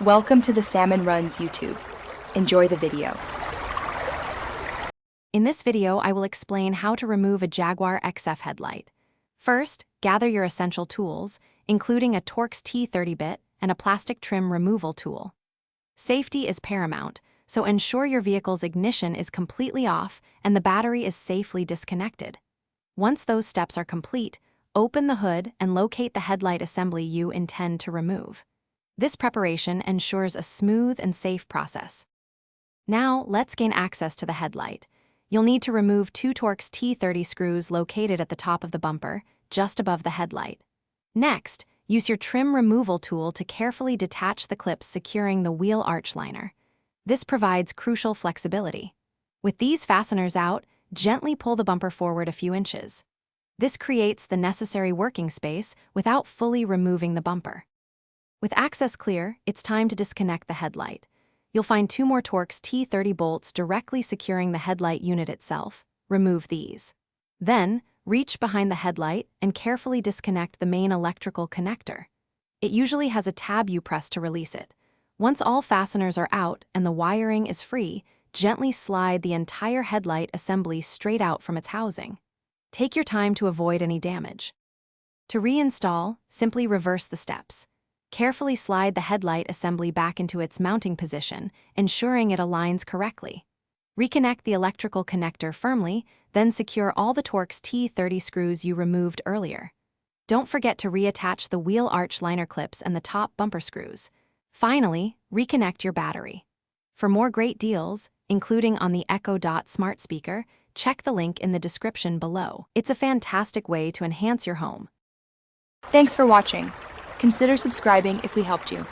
Welcome to the Salmon Runs YouTube. Enjoy the video. In this video, I will explain how to remove a Jaguar XF headlight. First, gather your essential tools, including a Torx T30 bit and a plastic trim removal tool. Safety is paramount, so ensure your vehicle's ignition is completely off and the battery is safely disconnected. Once those steps are complete, open the hood and locate the headlight assembly you intend to remove. This preparation ensures a smooth and safe process. Now, let's gain access to the headlight. You'll need to remove two Torx T30 screws located at the top of the bumper, just above the headlight. Next, use your trim removal tool to carefully detach the clips securing the wheel arch liner. This provides crucial flexibility. With these fasteners out, gently pull the bumper forward a few inches. This creates the necessary working space without fully removing the bumper. With access clear, it's time to disconnect the headlight. You'll find two more Torx T30 bolts directly securing the headlight unit itself. Remove these. Then, reach behind the headlight and carefully disconnect the main electrical connector. It usually has a tab you press to release it. Once all fasteners are out and the wiring is free, gently slide the entire headlight assembly straight out from its housing. Take your time to avoid any damage. To reinstall, simply reverse the steps. Carefully slide the headlight assembly back into its mounting position, ensuring it aligns correctly. Reconnect the electrical connector firmly, then secure all the Torx T30 screws you removed earlier. Don't forget to reattach the wheel arch liner clips and the top bumper screws. Finally, reconnect your battery. For more great deals, including on the Echo Dot smart speaker, check the link in the description below. It's a fantastic way to enhance your home. Thanks for watching. Consider subscribing if we helped you.